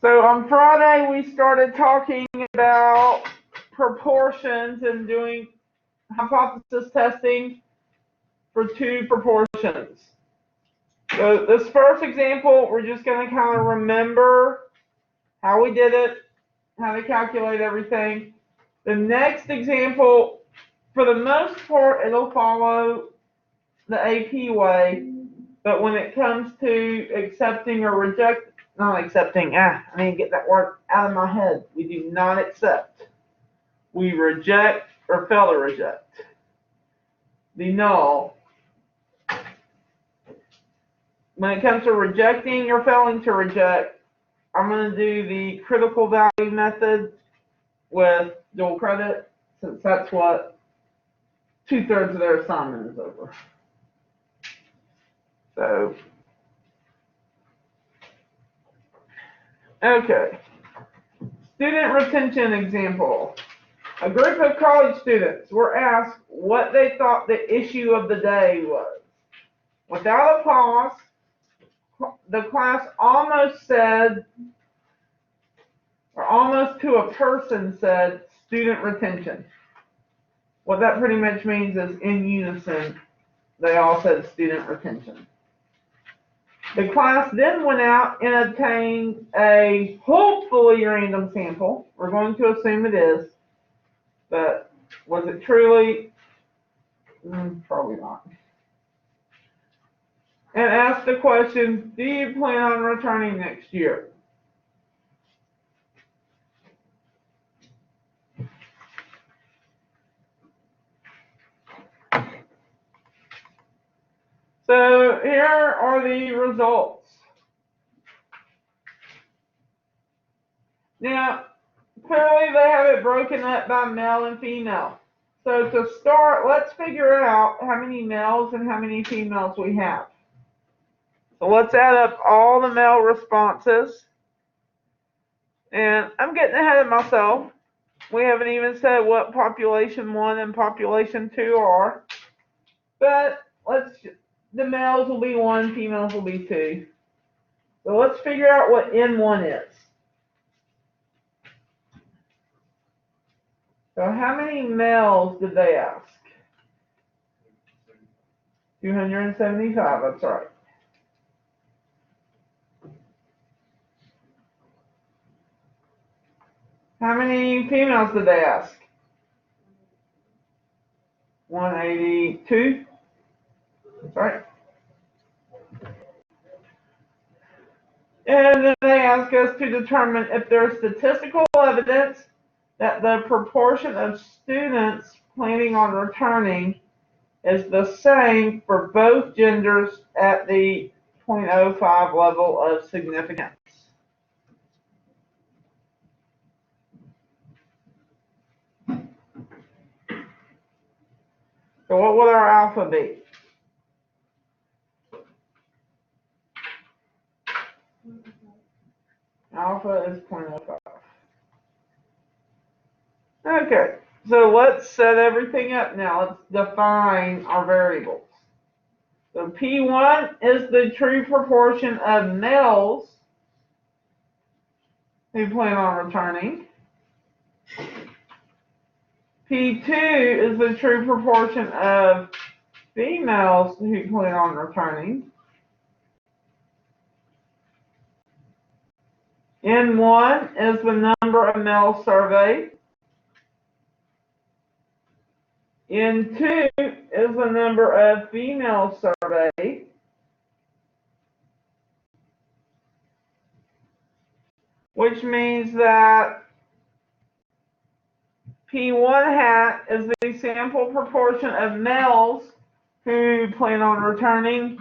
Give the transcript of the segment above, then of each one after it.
So on Friday, we started talking about proportions and doing hypothesis testing for two proportions. So this first example, we're just going to kind of remember how we did it, how to calculate everything. The next example, for the most part, it'll follow the AP way, but when it comes to accepting or not accepting, I need to get that word out of my head. We do not accept. We reject or fail to reject. The null. When it comes to rejecting or failing to reject, I'm going to do the critical value method with dual credit, since that's what 2/3 of their assignment is over. So, okay. Student retention example. A group of college students were asked what they thought the issue of the day was. Without a pause, the class almost said, or almost to a person said, student retention. What that pretty much means is in unison, they all said student retention. The class then went out and obtained a hopefully random sample. We're going to assume it is, but was it truly? Probably not. And asked the question, do you plan on returning next year? So here are the results. Now, clearly they have it broken up by male and female. So to start, let's figure out how many males and how many females we have. So let's add up all the male responses. And I'm getting ahead of myself. We haven't even said what population 1 and population 2 are. But the males will be 1, females will be 2. So let's figure out what N1 is. So how many males did they ask? 275, that's right. How many females did they ask? 182. That's right. And then they ask us to determine if there's statistical evidence that the proportion of students planning on returning is the same for both genders at the 0.05 level of significance. So what would our alpha be? Alpha is 0.05. Okay, so let's set everything up now. Let's define our variables. So P1 is the true proportion of males who plan on returning. P2 is the true proportion of females who plan on returning. N1 is the number of males surveyed. N2 is the number of females surveyed. Which means that P1 hat is the sample proportion of males who plan on returning,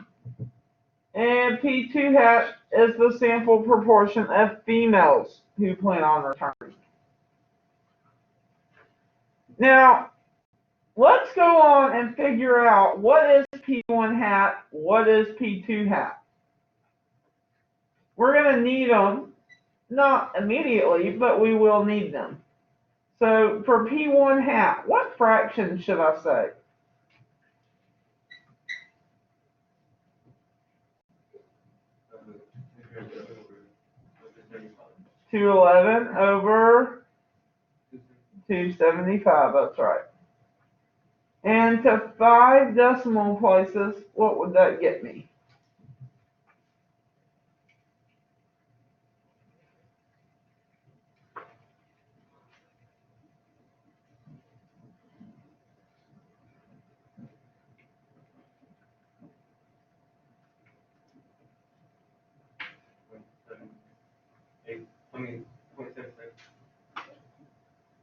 and P2 hat is the sample proportion of females who plan on returning. Now, let's go on and figure out what is P1 hat, what is P2 hat. We're going to need them, not immediately, but we will need them. So for P1 hat, what fraction should I say? 211 over 275, that's right. And to 5 decimal places, what would that get me?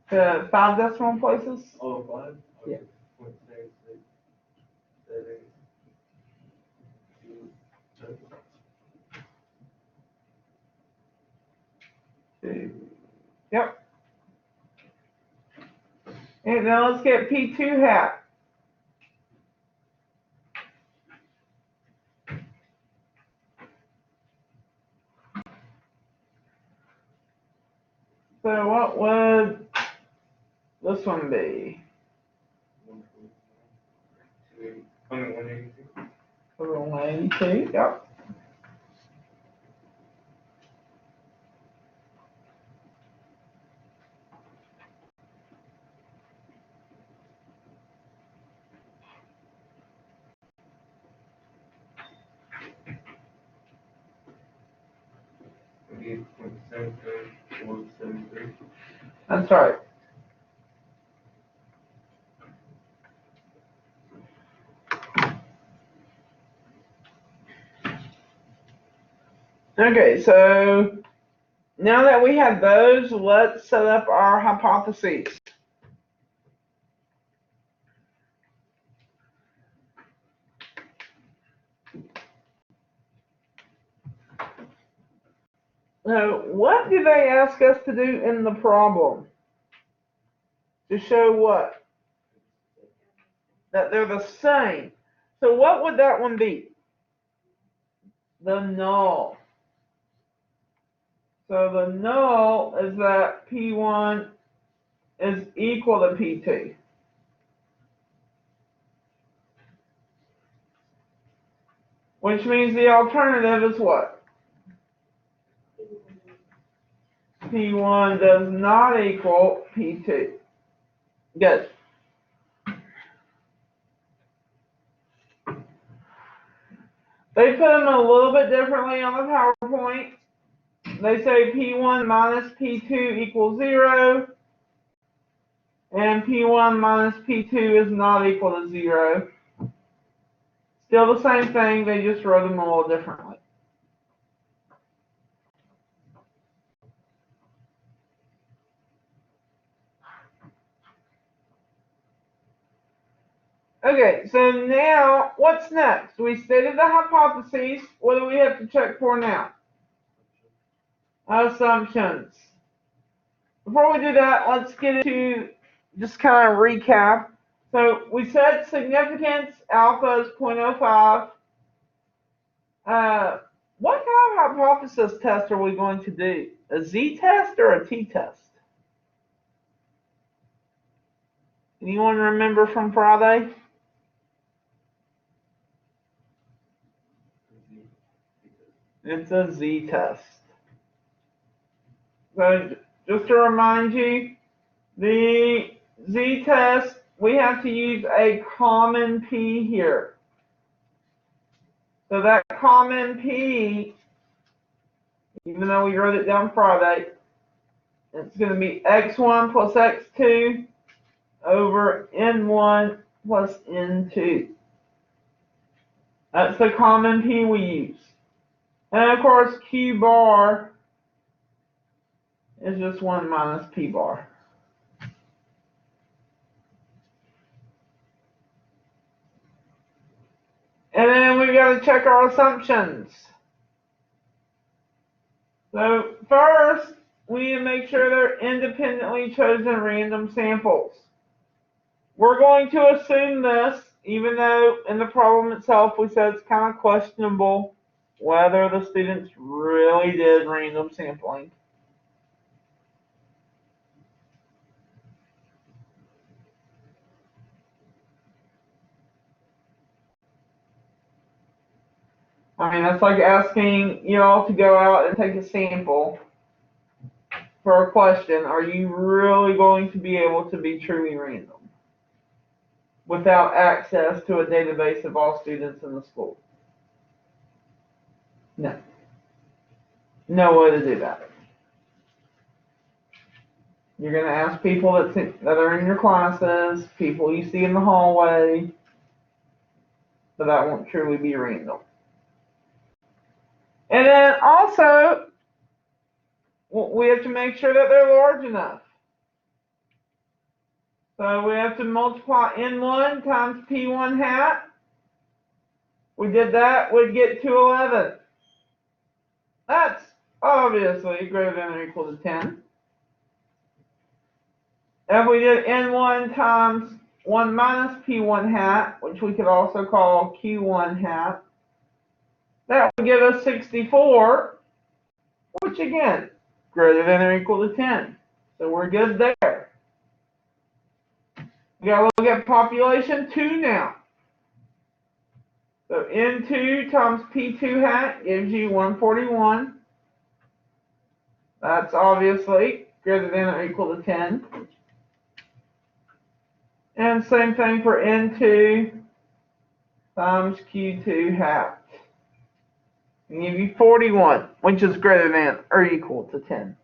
To 5 decimal places? Oh, 5? Yeah. 2. Yep. And now let's get P2 hat. So what would this one be? 182. 182, yep. That's right. Okay, so now that we have those, let's set up our hypotheses. So what do they ask us to do in the problem? To show what? That they're the same. So what would that one be? The null. So the null is that P1 is equal to P2. Which means the alternative is what? P1 does not equal P2. Good. They put them a little bit differently on the PowerPoint. They say P1 minus P2 equals 0, and P1 minus P2 is not equal to 0. Still the same thing, they just wrote them a little differently. Okay, so now what's next? We stated the hypotheses. What do we have to check for now? Assumptions. Before we do that, let's get into just kind of recap. So we said significance alpha is 0.05. What kind of hypothesis test are we going to do? A Z-test or a T-test? Anyone remember from Friday? It's a Z-test. So just to remind you, the Z-test, we have to use a common P here. So that common P, even though we wrote it down Friday, it's going to be x1 plus x2 over n1 plus n2. That's the common P we use. And of course, Q bar is just 1 minus P bar. And then we've got to check our assumptions. So first, we need to make sure they're independently chosen random samples. We're going to assume this, even though in the problem itself we said it's kind of questionable whether the students really did random sampling. I mean, that's like asking you all to go out and take a sample for a question, are you really going to be able to be truly random without access to a database of all students in the school? No. No way to do that. You're going to ask people that are in your classes, people you see in the hallway, but that won't truly be random. And then also, we have to make sure that they're large enough. So we have to multiply N1 times P1 hat. We did that, we'd get 211. That's obviously greater than or equal to 10. If we did N1 times 1 minus P1 hat, which we could also call Q1 hat, that would give us 64, which again, greater than or equal to 10. So we're good there. We gotta look at population 2 now. So N2 times P2 hat gives you 141. That's obviously greater than or equal to 10. And same thing for N2 times Q2 hat. And give you 41, which is greater than or equal to 10.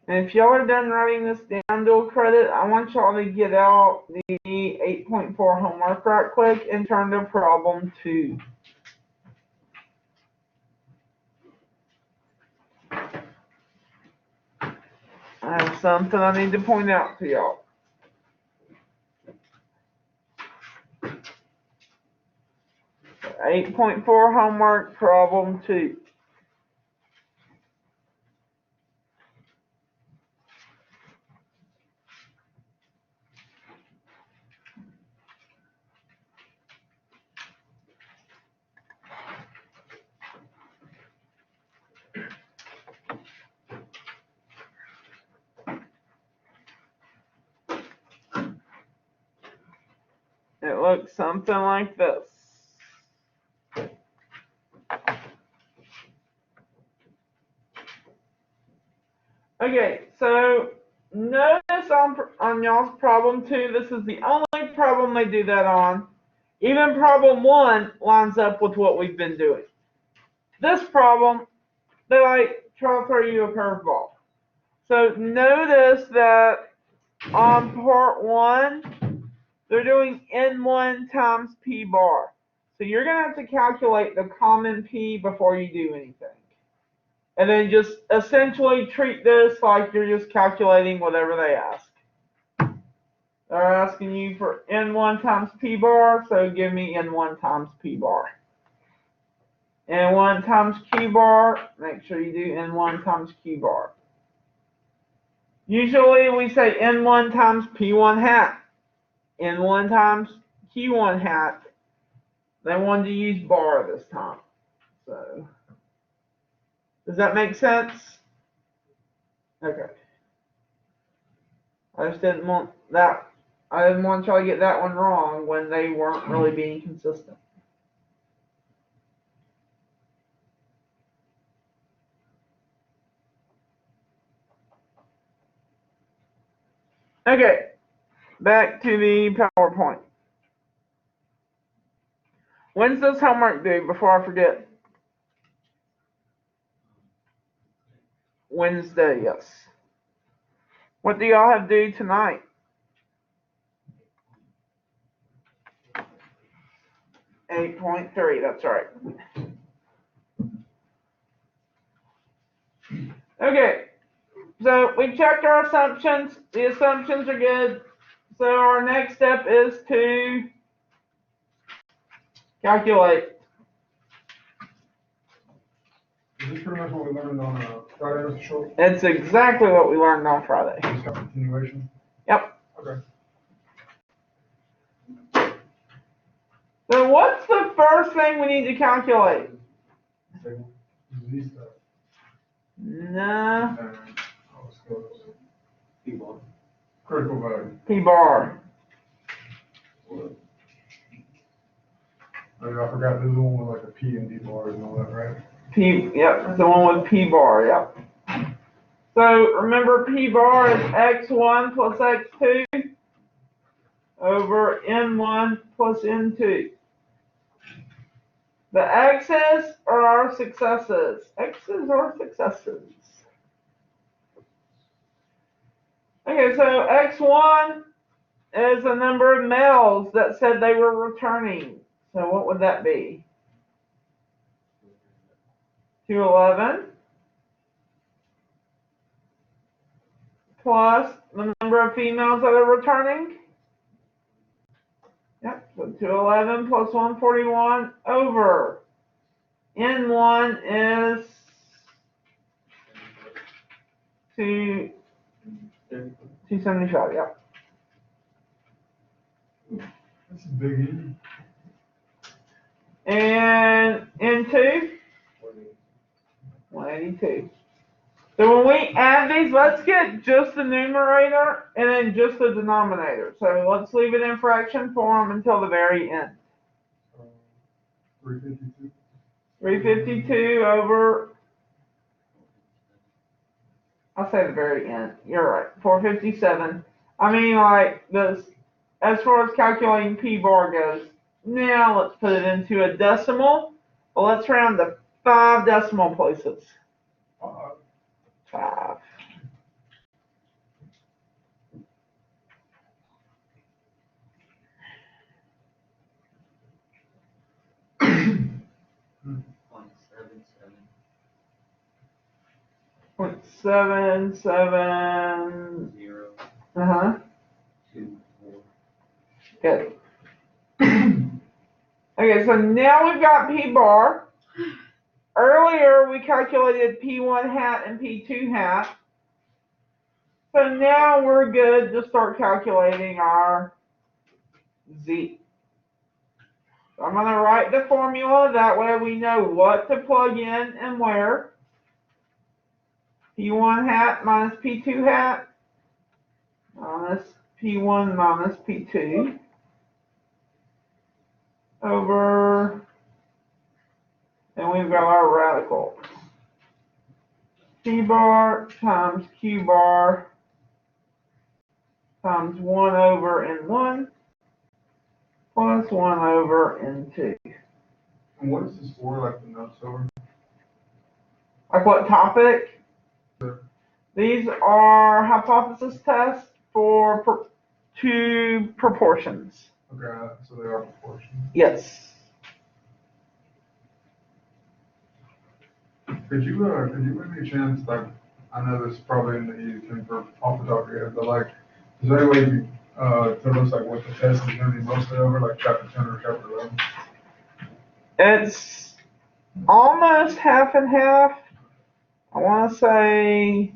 And if y'all are done writing this down, dual credit, I want y'all to get out the 8.4 homework right quick and turn to problem 2. I have something I need to point out to y'all. So 8.4 homework problem 2. It looks something like this. Okay, so notice on y'all's problem 2, this is the only problem they do that on. Even problem 1 lines up with what we've been doing. This problem, they like try to throw you a curveball. So notice that on part 1, they're doing N1 times P bar. So you're going to have to calculate the common P before you do anything. And then just essentially treat this like you're just calculating whatever they ask. They're asking you for N1 times P bar, so give me N1 times P bar. N1 times Q bar, make sure you do N1 times Q bar. Usually we say N1 times P1 hat, N1 times Q1 hat. They wanted to use bar this time. So, does that make sense? Okay. I just didn't want that. I didn't want y'all to get that one wrong when they weren't really being consistent. Okay, back to the PowerPoint. When's this homework due before I forget? Wednesday, yes. What do y'all have due tonight? .3, that's right. Okay, so we checked our assumptions. The assumptions are good. So our next step is to calculate. Is this pretty much what we learned on Friday, Mr. Short? It's exactly what we learned on Friday. Just got continuation? Yep. Okay. So what's the first thing we need to calculate? Z stuff. No. P-bar. Critical value. P-bar. I forgot there's the one with like a P and D bars and all that, right? Yep, the one with P-bar, yep. So remember P-bar is x1 plus x2 over n1 plus n2. The x's are our successes. X's are successes. Okay, so x1 is the number of males that said they were returning. So what would that be? 211 plus the number of females that are returning. Yep, so 211 plus 141 over N1 is 275, yep. That's a biggie. And N2? 182. So when we add these, let's get just the numerator and then just the denominator. So let's leave it in fraction form until the very end. 352. 352 over, I'll say the very end. You're right, 457. I mean, like, this, as far as calculating P-bar goes, now let's put it into a decimal. Well, let's round to 5 decimal places. 5. Point 770. Good. Okay, so now we've got P-bar. Earlier we calculated P1 hat and P2 hat. So now we're good to start calculating our Z. So I'm going to write the formula, that way we know what to plug in and where. P1 hat minus P2 hat minus P1 minus P2 over, and we've got our radical. P bar times Q bar times 1 over N1 plus 1 over N2. And what is this for, like the notes over? Like what topic? Sure. These are hypothesis tests for 2 proportions. Okay, so they are proportions. Yes. Could you by any chance, like, I know this is probably in the easy thing for off the top of your head, but like, is there any way you tell us like what the test is going to be mostly over, like chapter 10 or chapter 11? It's almost half and half. I want to say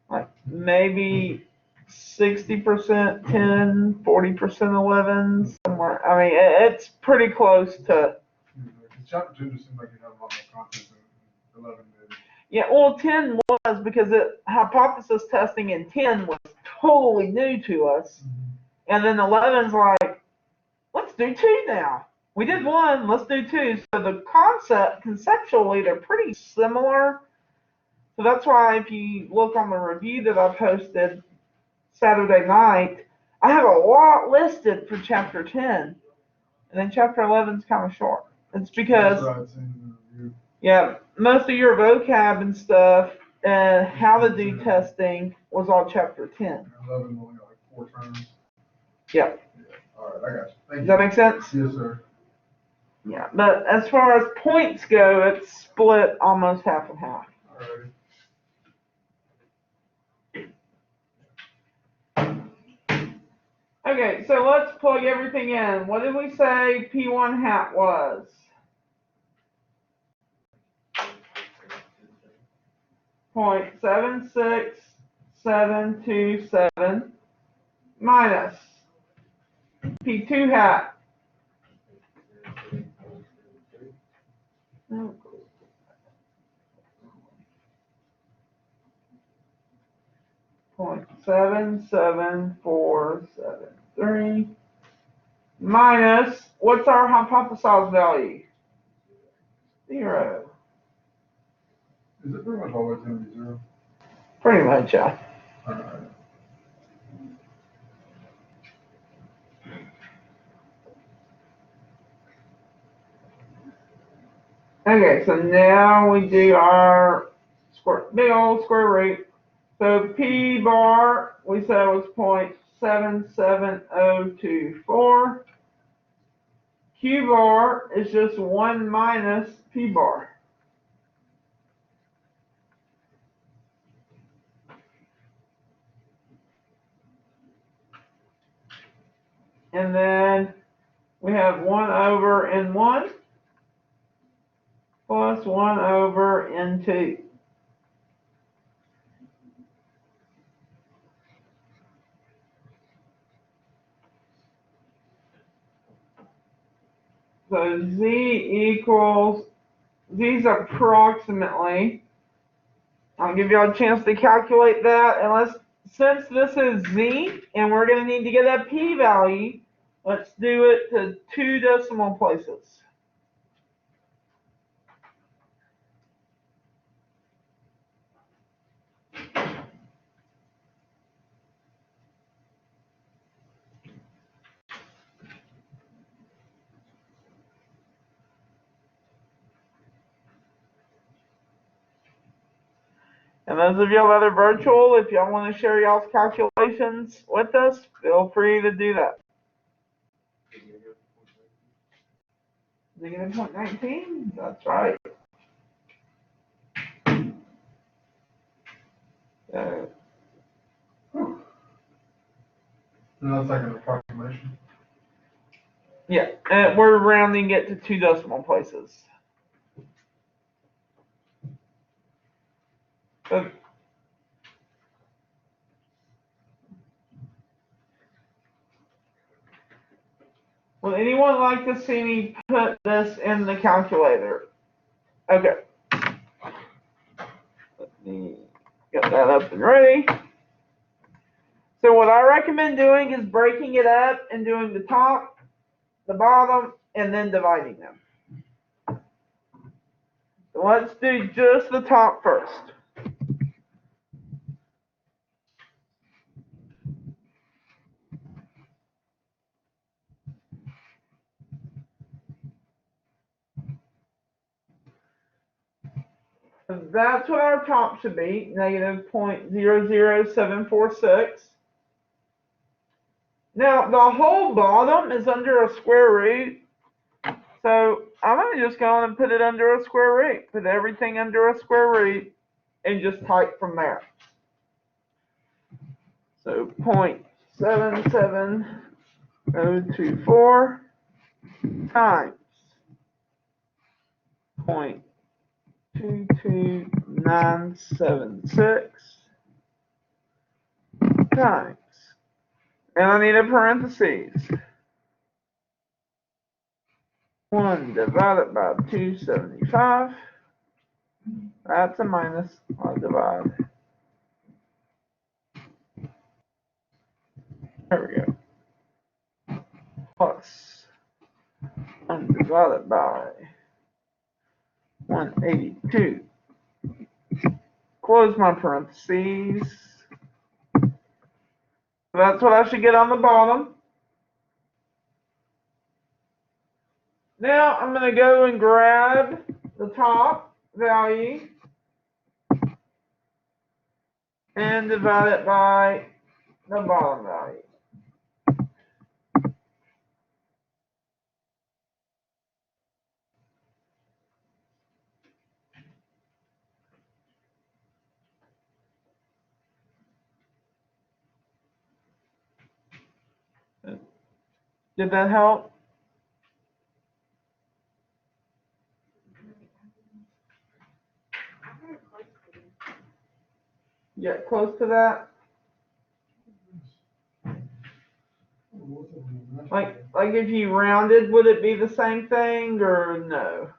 like maybe 60% 10, 40% 11, somewhere. I mean, it's pretty close to. Chapter 2 just seemed like you have a lot more content than 11 did. Yeah, well, 10 was because hypothesis testing in 10 was totally new to us. And then 11's like, let's do 2 now. We did 1, let's do 2. So the conceptually, they're pretty similar. So that's why if you look on the review that I posted Saturday night, I have a lot listed for chapter 10. And then chapter 11's kind of short. It's because, yeah, most of your vocab and stuff and how to do testing was all chapter 10. 11 only got like 4 terms. Yeah. All right, I got you. Thank you. Does that make sense? Yes, sir. Yeah, but as far as points go, it's split almost half and half. All right. Okay, so let's plug everything in. What did we say P1 hat was? .76727 minus P2 hat .77473 minus, what's our hypothesized value? 0. Is it pretty much always gonna be 0? Pretty much, yeah. Alright. Okay, so now we do our big old square root. So P bar, we said was 0.77024. Q bar is just 1 minus P bar. And then we have 1 over N1 plus 1 over N2. So Z equals, Z's approximately, I'll give y'all a chance to calculate that, and since this is Z, and we're going to need to get a p-value, let's do it to 2 decimal places. And those of y'all that are virtual, if y'all want to share y'all's calculations with us, feel free to do that. Negative 0.19? That's right. No, that's like an approximation. Yeah, and we're rounding it to 2 decimal places. But would anyone like to see me put this in the calculator? Okay. Let me get that up and ready. So what I recommend doing is breaking it up and doing the top, the bottom, and then dividing them. So let's do just the top first. So that's what our top should be, negative 0.00746. Now, the whole bottom is under a square root, so I'm going to just go on and put it under a square root. Put everything under a square root and just type from there. So 0.77024 times 0.22976 times, and I need a parentheses, 1 divided by 275, that's a minus, I'll divide. There we go. Plus 1 divided by 182. Close my parentheses. That's what I should get on the bottom. Now I'm going to go and grab the top value and divide it by the bottom value. Did that help? Yeah, close to that. Like if you rounded, would it be the same thing or no?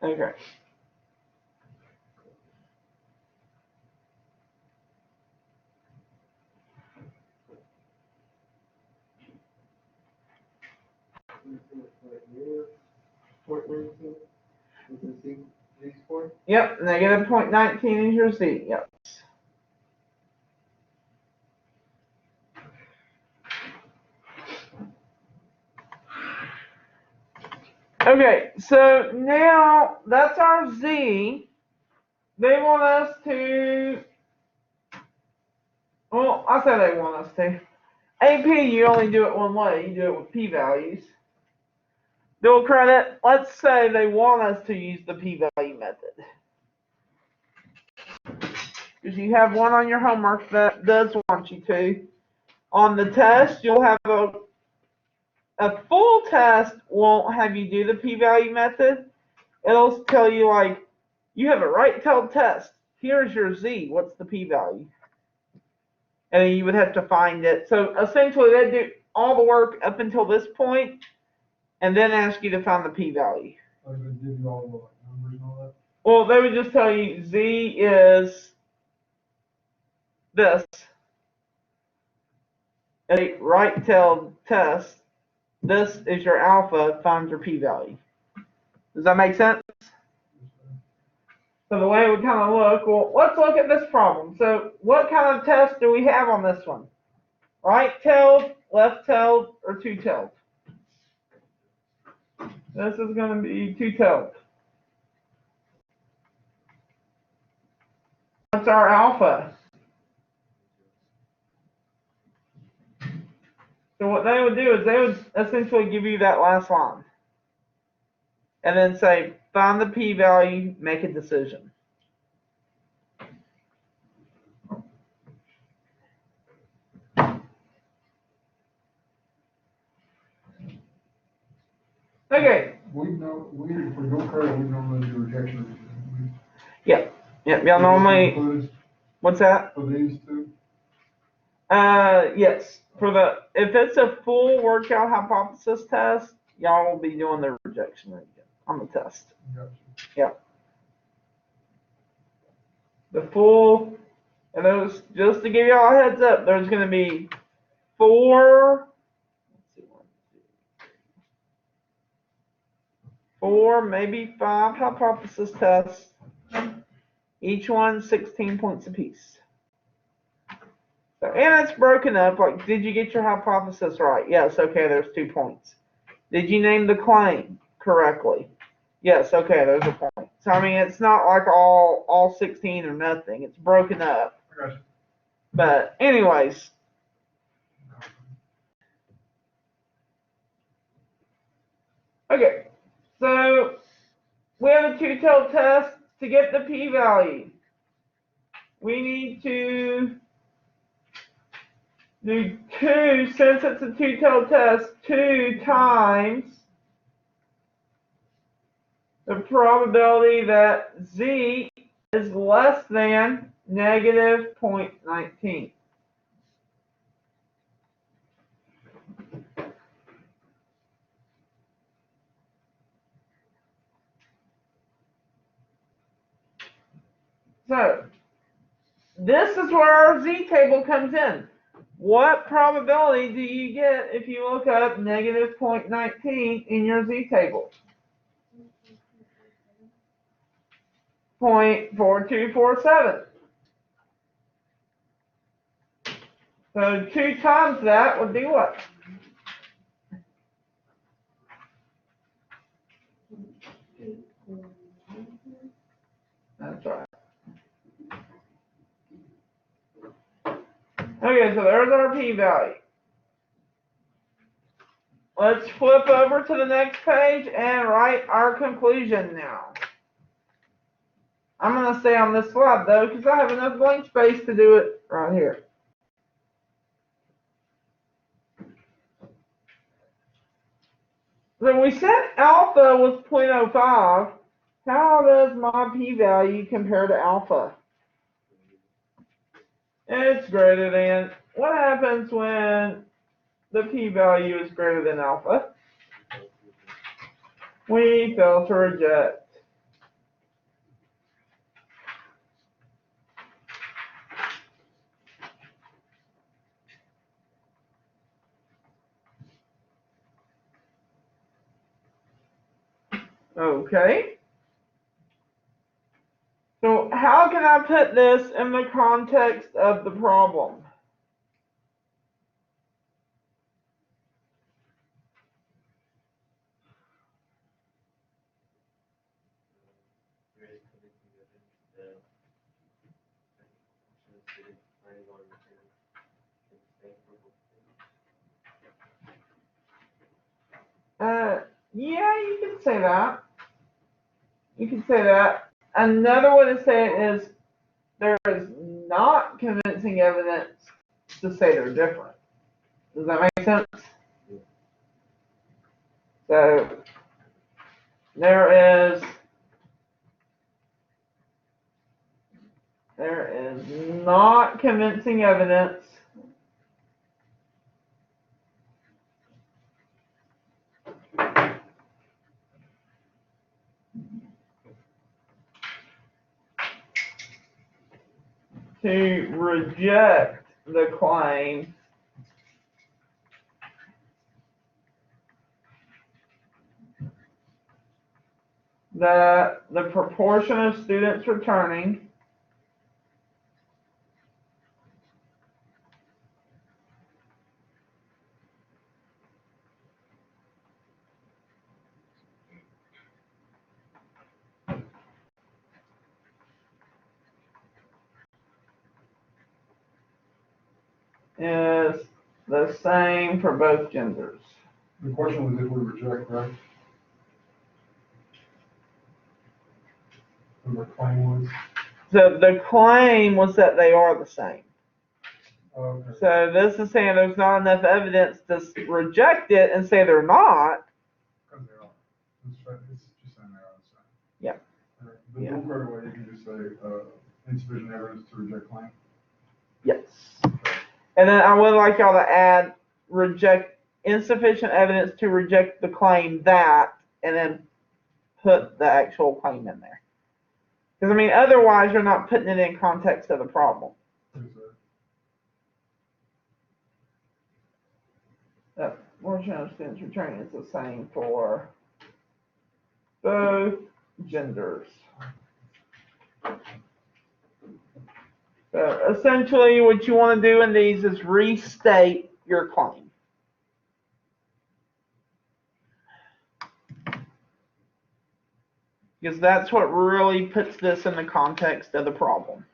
Okay. Yep, negative 0.19 is your Z. Yep. Okay, so now that's our Z. They want us to, well, I say they want us to. AP, you only do it one way. You do it with p-values. Dual credit, let's say they want us to use the p-value method. Because you have one on your homework that does want you to. On the test, you'll have a full test won't have you do the p-value method. It'll tell you, like, you have a right-tailed test. Here's your Z. What's the p-value? And then you would have to find it. So essentially, they do all the work up until this point, and then ask you to find the p-value. Like they give you all the like, numbers and all that? Well, they would just tell you Z is this. A right-tailed test. This is your alpha, find your p-value. Does that make sense? So the way it would kind of look, well, let's look at this problem. So what kind of test do we have on this one? Right-tailed, left-tailed, or two-tailed? This is going to be two-tailed. What's our alpha? So what they would do is they would essentially give you that last line. And then say, find the p-value, make a decision. Okay. We for dual credit, we normally do rejection. Yep, y'all normally, what's that? For these two? Yes. If it's a full workout hypothesis test, y'all will be doing the rejection on the test. Gotcha. Yep. The full, and those, just to give y'all a heads up, there's going to be 4, maybe 5 hypothesis tests. Each one 16 points apiece. So, and it's broken up, like, did you get your hypothesis right? Yes, okay, there's 2 points. Did you name the claim correctly? Yes, okay, there's a point. So, I mean, it's not like all 16 or nothing. It's broken up. Gotcha. But anyways. Okay, so we have a two-tailed test. To get the p-value, we need to do 2, since it's a two-tailed test, 2 times the probability that Z is less than negative 0.19. So this is where our Z table comes in. What probability do you get if you look up negative 0.19 in your Z table? 0.4247. So 2 times that would be what? That's right. Okay, so there's our p-value. Let's flip over to the next page and write our conclusion now. I'm going to stay on this slide, though, because I have enough blank space to do it right here. So we said alpha was 0.05. How does my p-value compare to alpha? It's greater than. What happens when the p-value is greater than alpha? We fail to reject. Okay. So how can I put this in the context of the problem? Yeah, you can say that. You can say that. Another way to say it is there is not convincing evidence to say they're different. Does that make sense? So there is not convincing evidence to reject the claim that the proportion of students returning is the same for both genders. The question was if we reject, right? And the claim was? So the claim was that they are the same. Okay. So this is saying there's not enough evidence to reject it and say they're not. Because they are. It's just saying they are the same. Yeah. The dual credit way, you can just say, insufficient evidence to reject claim. Yes. And then I would like y'all to add reject insufficient evidence to reject the claim that, and then put the actual claim in there. Because I mean, otherwise you're not putting it in context of the problem. That portion of students returning is the same for both genders. So essentially what you want to do in these is restate your claim. Because that's what really puts this in the context of the problem.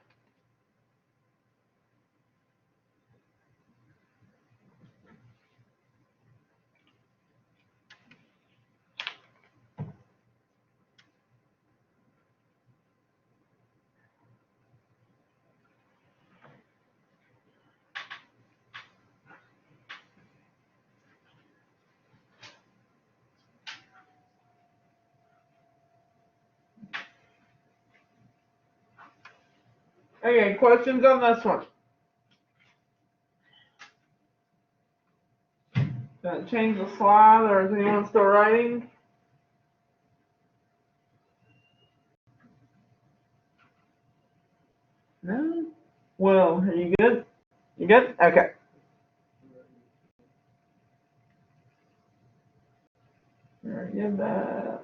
Okay, questions on this one? Did it change the slide, or is anyone still writing? No? Will, are you good? You good? Okay. Alright, get that.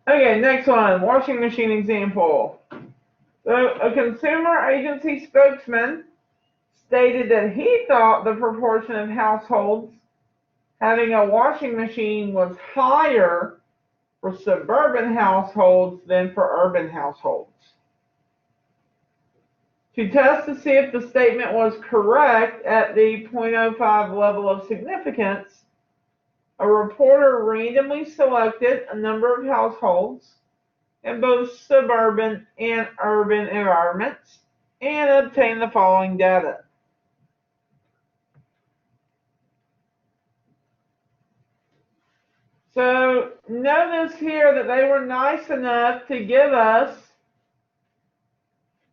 Okay, next one, washing machine example. So a consumer agency spokesman stated that he thought the proportion of households having a washing machine was higher for suburban households than for urban households. To test to see if the statement was correct at the 0.05 level of significance, a reporter randomly selected a number of households in both suburban and urban environments and obtained the following data. So notice here that they were nice enough to give us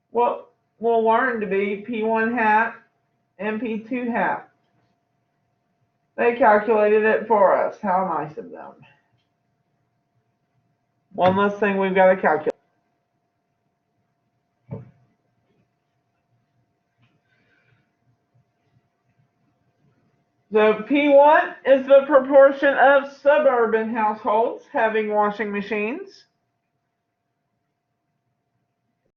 what we'll learn to be P1 hat and P2 hat. They calculated it for us. How nice of them. One less thing we've got to calculate. So So P1 is the proportion of suburban households having washing machines.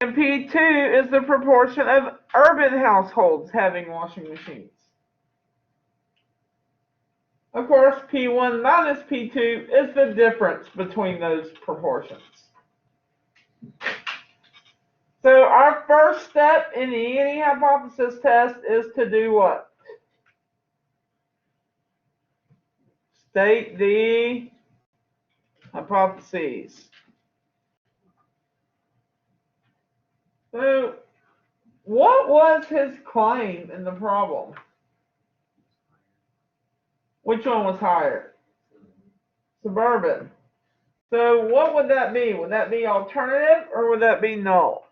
And P2 is the proportion of urban households having washing machines. Of course, P1 minus P2 is the difference between those proportions. So our first step in the anti-hypothesis test is to do what? State the hypotheses. So what was his claim in the problem? Which one was higher? Suburban. So what would that be? Would that be alternative or would that be null?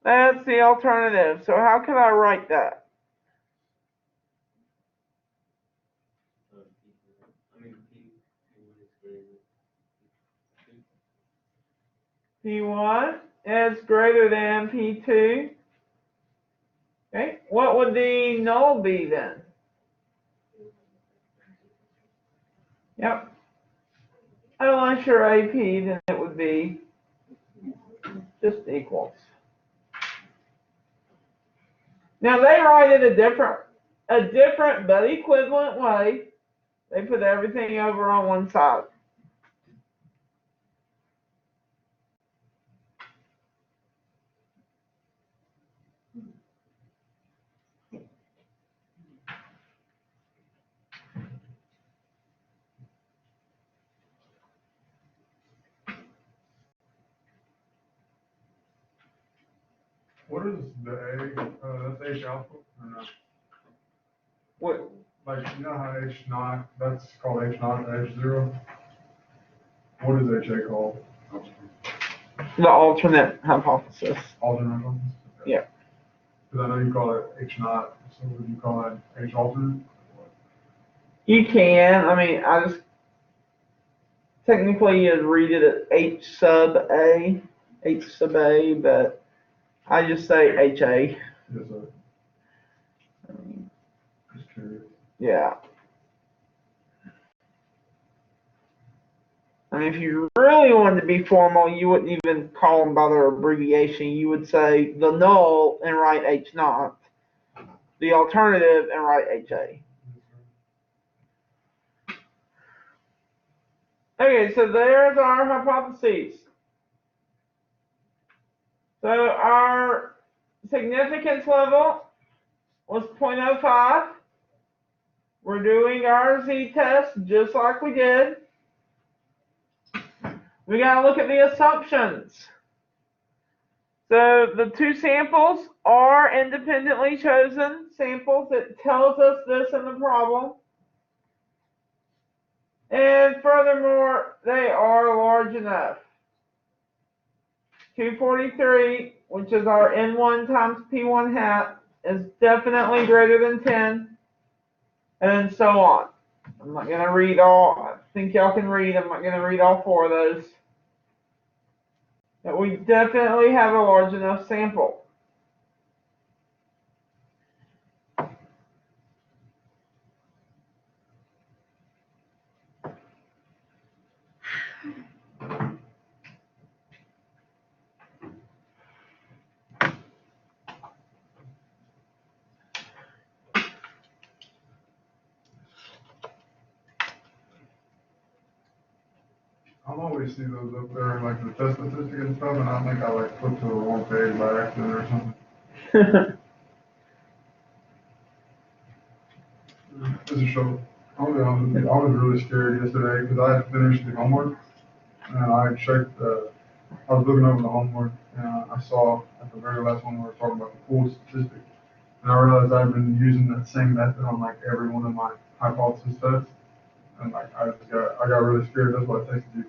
That's the alternative. So how can I write that? P1 is greater than P2. Okay, what would the null be then? Yep. Unless you're AP, then it would be just equals. Now they write it a different but equivalent way. They put everything over on one side. What is the A? That's H alpha or no? What? Like, you know how H naught, that's called H naught, H zero? What is HA called? The alternate hypothesis. Alternate ones? Okay. Yeah. Because I know you call it H naught, so would you call it H alternate? You can. I mean, I just technically you'd read it as H sub A, but I just say HA. Yes, sir. Just curious. Yeah. I mean, if you really wanted to be formal, you wouldn't even call them by their abbreviation. You would say the null and write H naught, the alternative and write HA. Okay, so there's our hypotheses. So our significance level was 0.05. We're doing our z-test just like we did. We got to look at the assumptions. So the two samples are independently chosen samples. It tells us this in the problem. And furthermore, they are large enough. 243, which is our N1 times P1 hat, is definitely greater than 10, and so on. I'm not going to read all, I think y'all can read, I'm not going to read all four of those. But we definitely have a large enough sample. I always see those up there, like the test statistic and stuff, and I think I like flipped to the wrong page by accident or something. This is show. I'll be honest with you, I was really scared yesterday because I had finished the homework and I checked. I was looking over the homework and I saw at the very last one we were talking about the pool statistic, and I realized I've been using that same method on like every one of my hypothesis tests, and like I got really scared. That's why I texted you.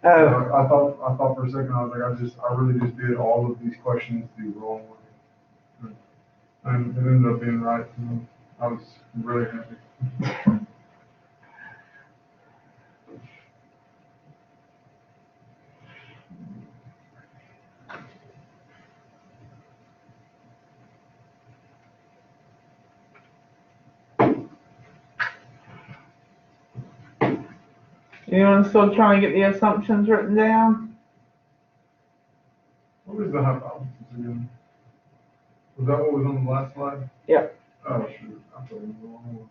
I thought for a second I was like I really just did all of these questions the wrong way, and it ended up being right. And I was really happy. Anyone still trying to get the assumptions written down? What was the hypothesis again? Was that what was on the last slide? Yep. Oh, shoot. I thought it was the wrong one.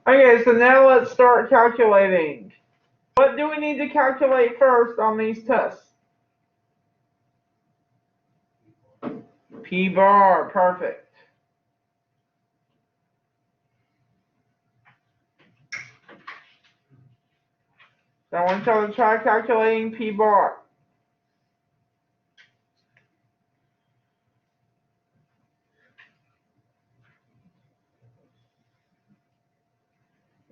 Okay, so now let's start calculating. What do we need to calculate first on these tests? P bar, perfect. So I want y'all to try calculating P bar.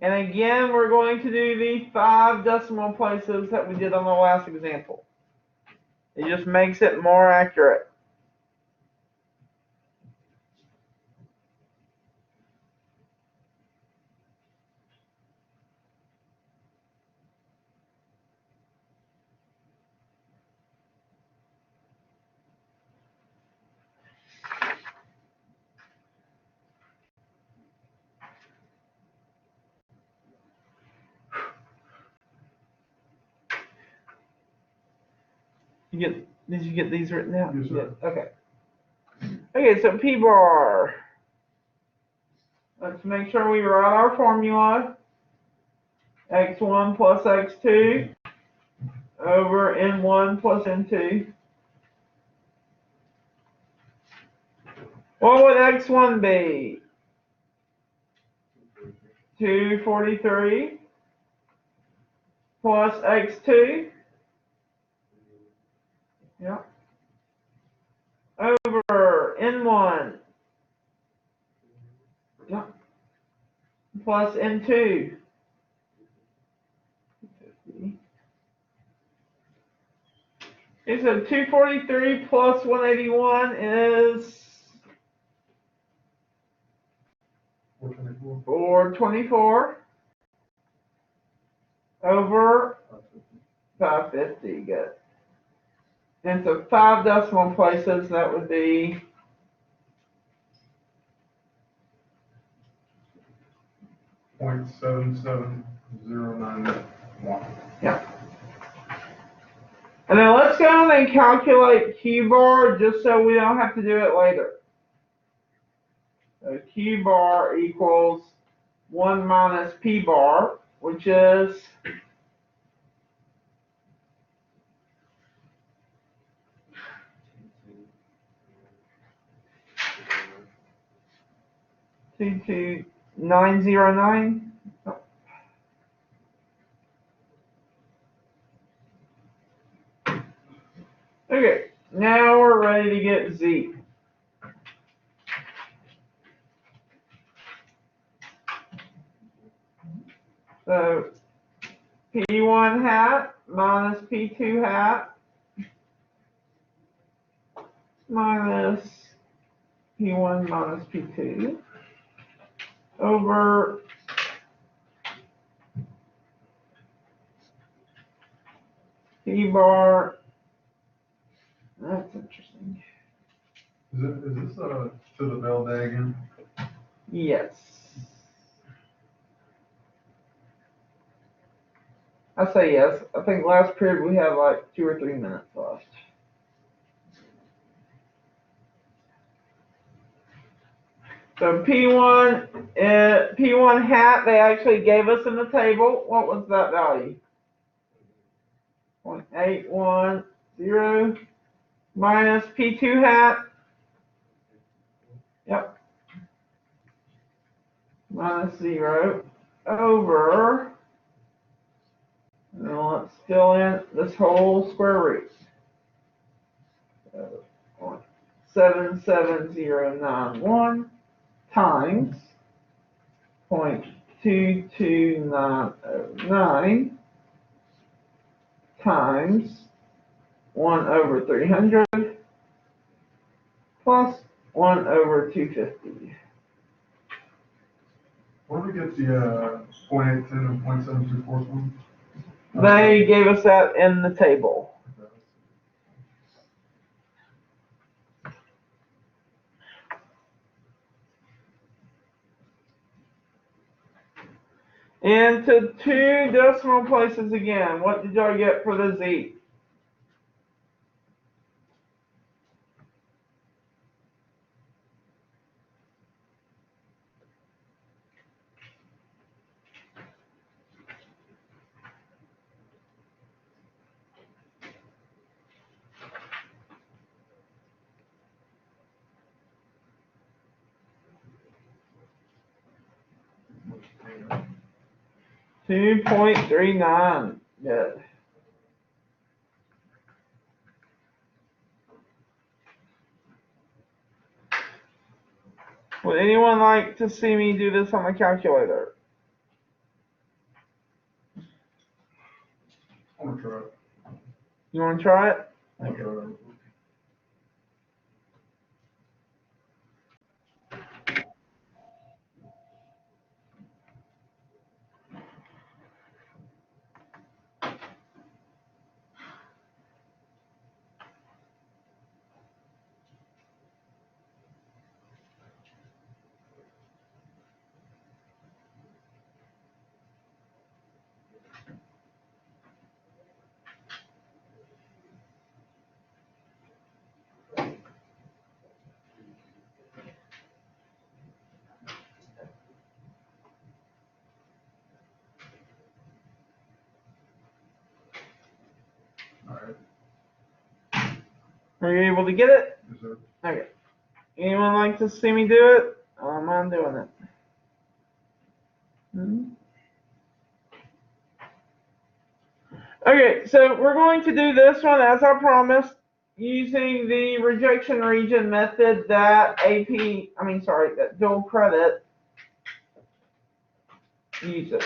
And again, we're going to do the 5 decimal places that we did on the last example. It just makes it more accurate. Did you get these written down? Yes, sir. Yeah. Okay. Okay, so P bar. Let's make sure we write our formula. X1 plus X2 over N1 plus N2. What would X1 be? 243 plus X2. Yep. Over N1. Yep. Plus N2. Okay, so 243 plus 181 is 424. 424 over 550. Good. And so 5 decimal places, that would be 0.77091. yeah. And then let's go on and calculate Q bar just so we don't have to do it later. So Q bar equals 1 minus P bar, which is 22909. Okay, now we're ready to get Z. So P1 hat minus P2 hat minus P1 minus P2 over P bar. That's interesting. Is this to the Bell day again? Yes. I say yes. I think last period we have like 2 or 3 minutes left. So P1 hat, they actually gave us in the table. What was that value? 0.810 minus P2 hat. Yep. Minus 0 over, and then let's fill in this whole square root. 0.77091 times 0.22909 times 1 over 300 plus 1 over 250. Where did we get the 0.810 and 0.724 from? They gave us that in the table. And to 2 decimal places again. What did y'all get for the Z? $2.39. Good. Would anyone like to see me do this on the calculator? I want to try it. You want to try it? I want to try it. All right. Are you able to get it? Yes, sir. Okay. Anyone like to see me do it? I'm doing it. Okay, so we're going to do this one as I promised, using the rejection region method that that dual credit uses.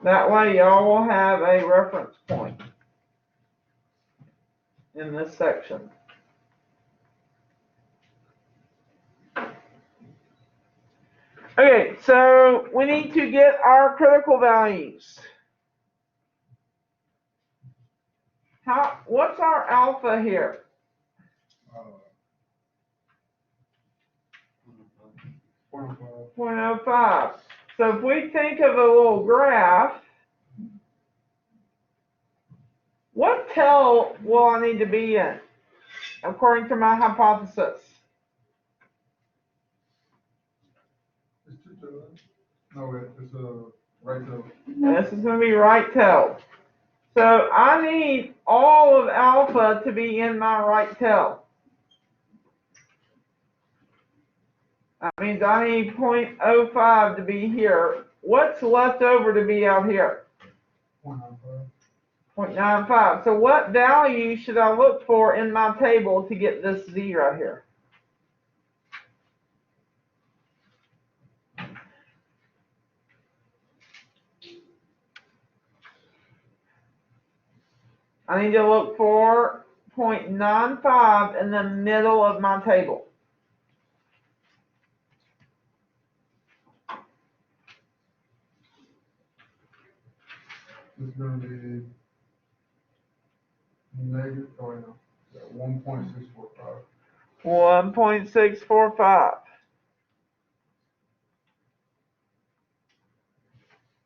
That way y'all will have a reference point in this section. Okay, so we need to get our critical values. What's our alpha here? 0.05. So if we think of a little graph, what tail will I need to be in, according to my hypothesis? It's two tails. No, wait, it's a right tail. This is going to be right tail. So I need all of alpha to be in my right tail. That means I need 0.05 to be here. What's left over to be out here? 0.95. 0.95. So what value should I look for in my table to get this Z right here? I need to look for 0.95 in the middle of my table. It's going to be negative, 1.645. 1.645.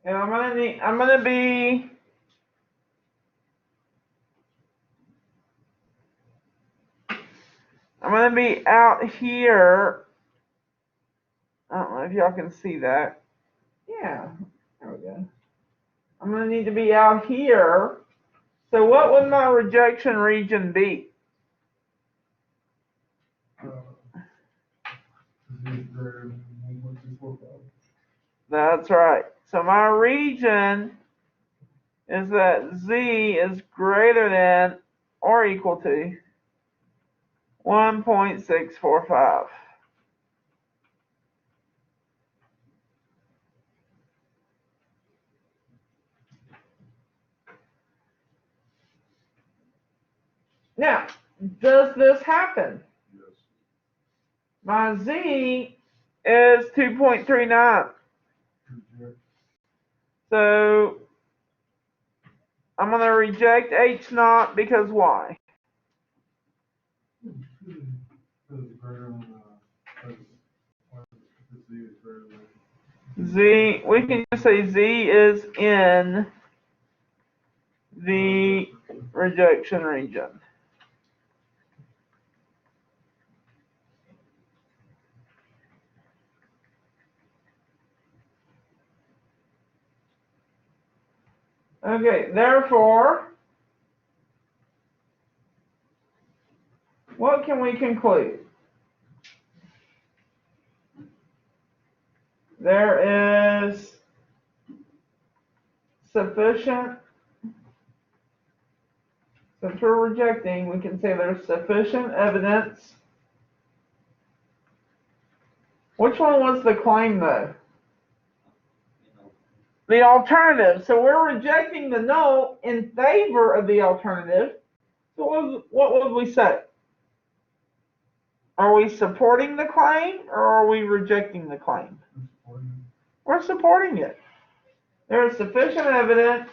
And I'm gonna be out here. I don't know if y'all can see that. Yeah, there we go. I'm gonna need to be out here. So what would my rejection region be? That's right. So my region is that Z is greater than or equal to 1.645. Now, does this happen? Yes. My Z is 2.39. So I'm going to reject H naught because why? Z, we can just say Z is in the rejection region. Okay, therefore, what can we conclude? There is sufficient, since we're rejecting, we can say there's sufficient evidence. Which one was the claim though? The alternative. So we're rejecting the null in favor of the alternative. So what would we say? Are we supporting the claim or are we rejecting the claim? We're supporting it. There is sufficient evidence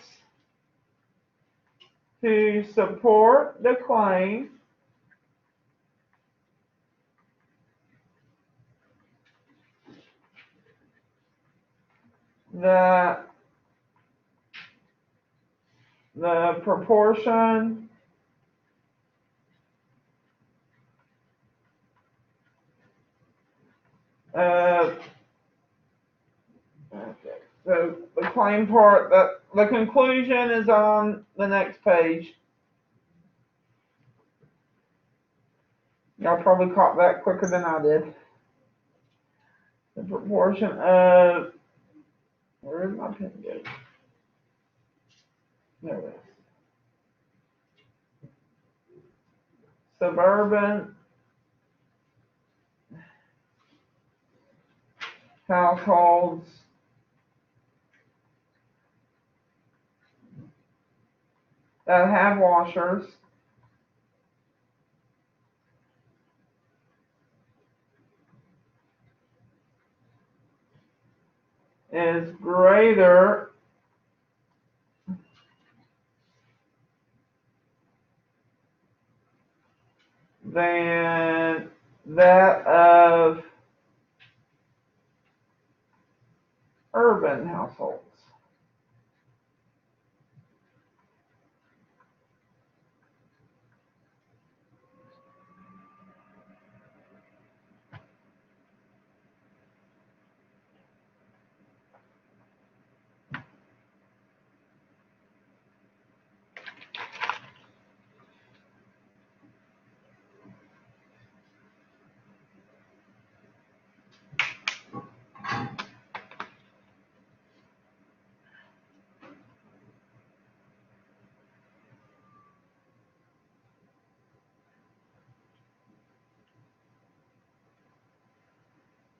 to support the claim that the proportion of, okay, so the claim part, that the conclusion is on the next page. Y'all probably caught that quicker than I did. The proportion of, where did my pen go? There it is. Suburban households that have washers is greater than that of urban households.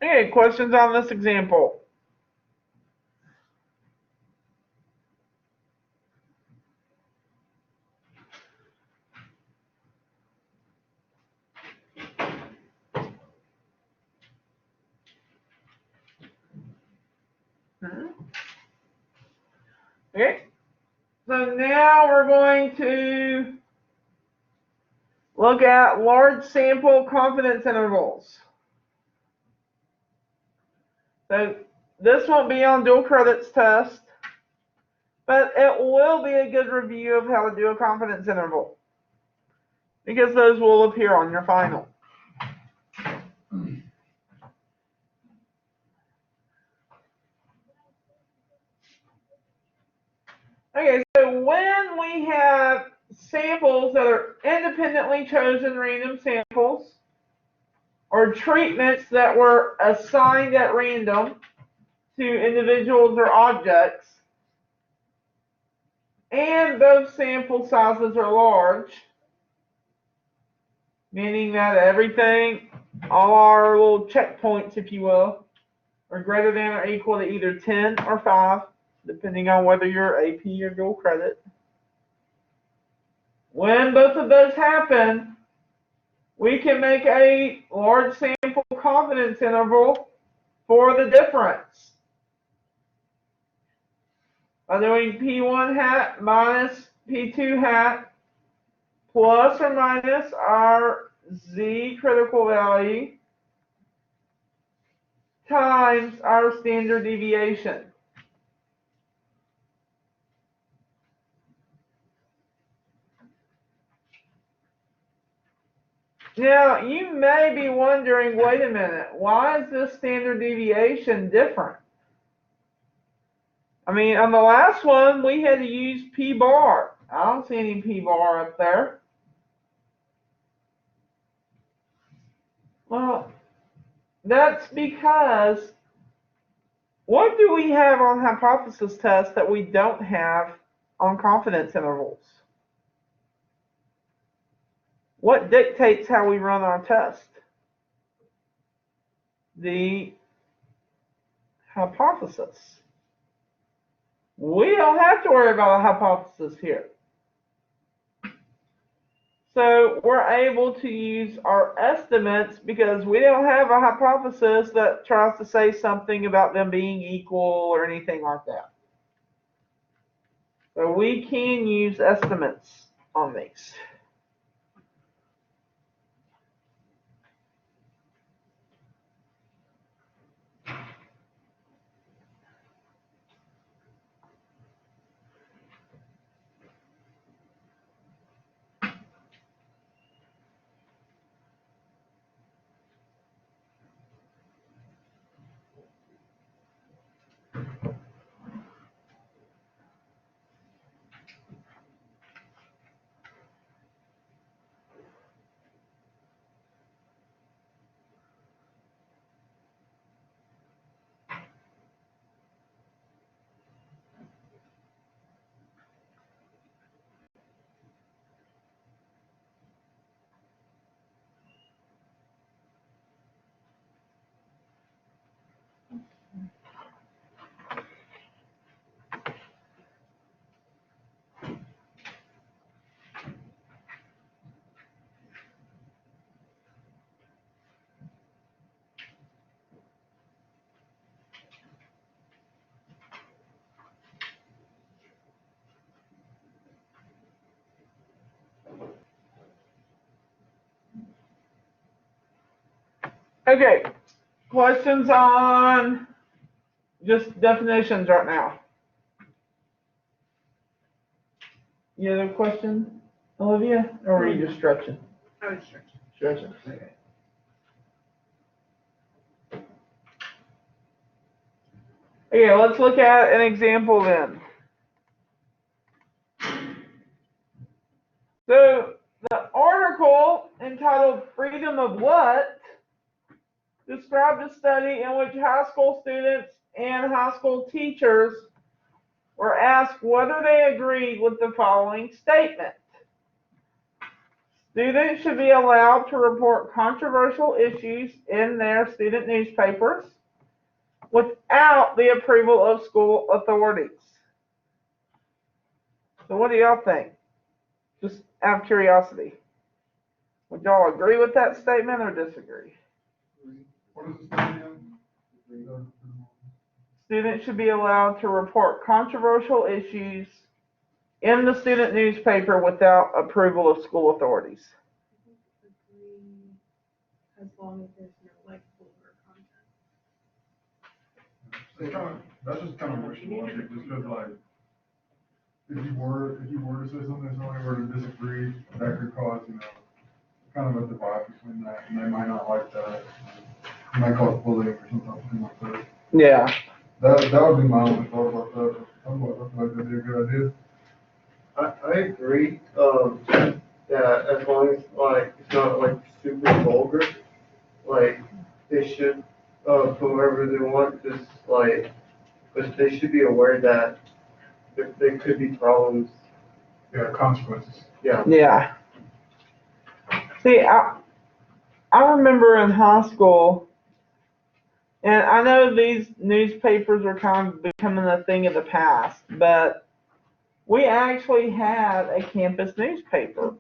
Okay, questions on this example? Okay, so now we're going to look at large sample confidence intervals. So this won't be on dual credits test, but it will be a good review of how to do a confidence interval, because those will appear on your final. Okay, so when we have samples that are independently chosen random samples, or treatments that were assigned at random to individuals or objects, and those sample sizes are large, meaning that everything, all our little checkpoints, if you will, are greater than or equal to either 10 or 5, depending on whether you're AP or dual credit. When both of those happen, we can make a large sample confidence interval for the difference. By doing P1 hat minus P2 hat plus or minus our Z critical value times our standard deviation. Now, you may be wondering, wait a minute, why is this standard deviation different? I mean, on the last one, we had to use P bar. I don't see any P bar up there. Well, that's because what do we have on hypothesis tests that we don't have on confidence intervals? What dictates how we run our test? The hypothesis. We don't have to worry about a hypothesis here. So we're able to use our estimates because we don't have a hypothesis that tries to say something about them being equal or anything like that. So we can use estimates on these. Okay, questions on just definitions right now? You have a question, Olivia? Or were you just stretching? I was stretching. Stretching, okay. Okay, let's look at an example then. So the article entitled Freedom of What described a study in which high school students and high school teachers were asked whether they agreed with the following statement. Students should be allowed to report controversial issues in their student newspapers without the approval of school authorities. So what do y'all think? Just out of curiosity. Would y'all agree with that statement or disagree? What is the statement? Students should be allowed to report controversial issues in the student newspaper without approval of school authorities. Agree, as long as there's no like vulgar content. That's just kind of wishy-washy, just because like, if you were to say something, if somebody were to disagree, that could cause, kind of a divide between that, and they might not like that. It might cause bullying or something like that. Yeah. That would be my only thought about that. I feel like that'd be a good idea. I agree, that as long as like it's not like super vulgar, like they should put whatever they want, just like, but they should be aware that there could be problems. Yeah, consequences. Yeah. Yeah. See, I remember in high school, and I know these newspapers are kind of becoming a thing of the past, but we actually had a campus newspaper.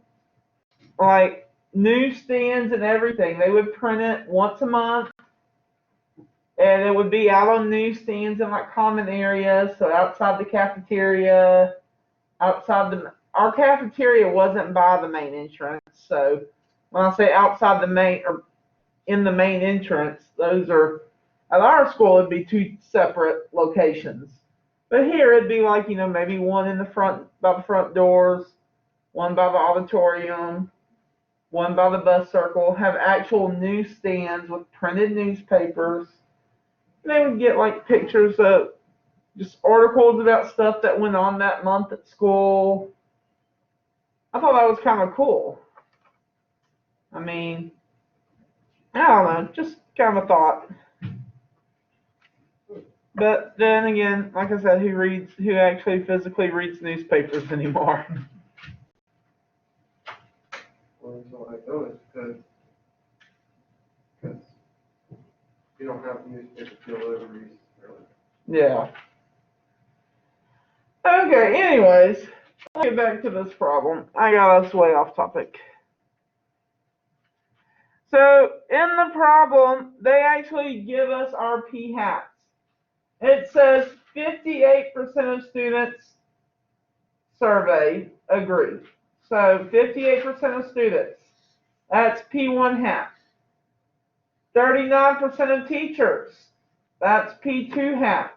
Like, newsstands and everything. They would print it once a month, and it would be out on newsstands in like common areas, so outside the cafeteria, our cafeteria wasn't by the main entrance. So when I say outside the main or in the main entrance, those are at our school it'd be two separate locations. But here it'd be like, maybe one in the front by the front doors, one by the auditorium, one by the bus circle, have actual newsstands with printed newspapers. And they would get like pictures of just articles about stuff that went on that month at school. I thought that was kind of cool. I mean, I don't know, just kind of a thought. But then again, like I said, who actually physically reads newspapers anymore? Well, that's all I know is because you don't have newspaper deliveries, really. Yeah. Okay, anyways, let's get back to this problem. I got us way off topic. So, in the problem, they actually give us our p hats. It says 58% of students surveyed agree. So 58% of students, that's P1 hat. 39% of teachers, that's P2 hat.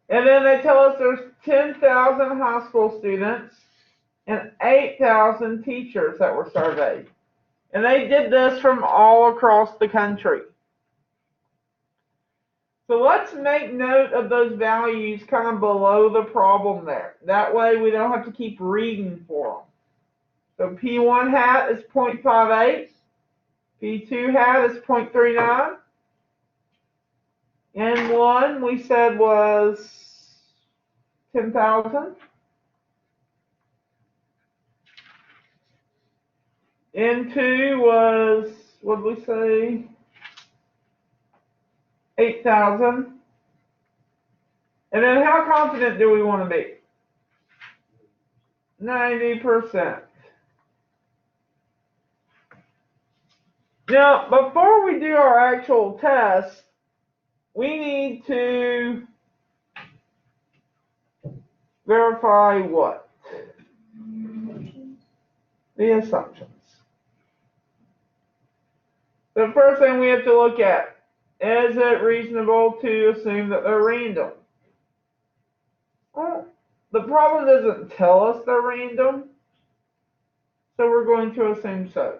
And then they tell us there's 10,000 high school students and 8,000 teachers that were surveyed. And they did this from all across the country. So let's make note of those values kind of below the problem there. That way we don't have to keep reading for them. So P1 hat is 0.58. P2 hat is 0.39. N1 we said was 10,000. N2 was, what did we say? 8,000. And then how confident do we want to be? 90%. Now, before we do our actual test, we need to verify what? The assumptions. The first thing we have to look at, is it reasonable to assume that they're random? Well, the problem doesn't tell us they're random, so we're going to assume so.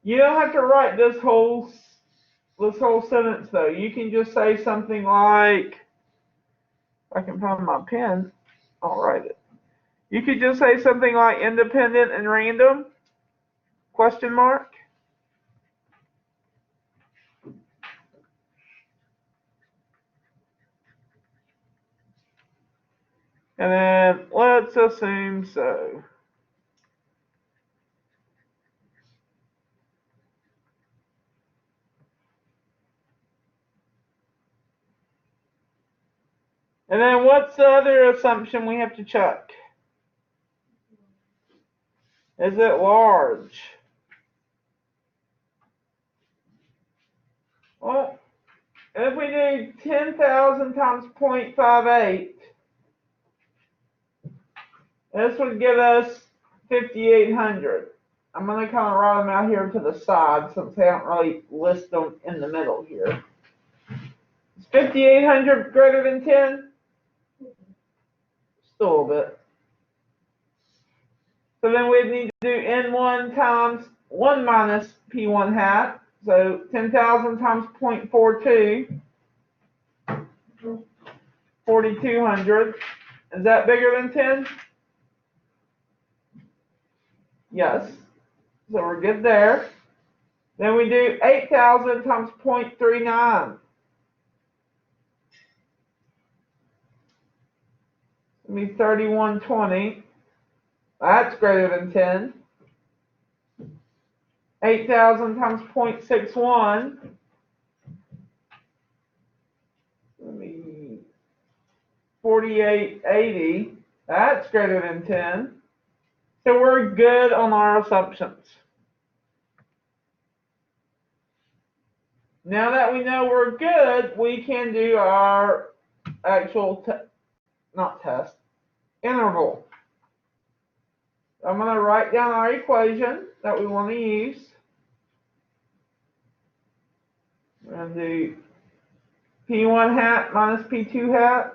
You don't have to write this whole sentence though. You can just say something like, if I can find my pen, I'll write it. You could just say something like independent and random, question mark. And then let's assume so. And then what's the other assumption we have to check? Is it large? Well, if we do 10,000 times 0.58, this would give us 5,800. I'm going to kind of write them out here to the side since they don't really list them in the middle here. Is 5,800 greater than 10? Just a little bit. So then we'd need to do N1 times 1 minus P1 hat. So 10,000 times 0.42, 4,200. Is that bigger than 10? Yes. So we're good there. Then we do 8,000 times 0.39. It'll be 3,120. That's greater than 10. 8,000 times 0.61. 4880. That's greater than 10. So we're good on our assumptions. Now that we know we're good, we can do our actual, interval. I'm going to write down our equation that we want to use. We're going to do P1 hat minus P2 hat.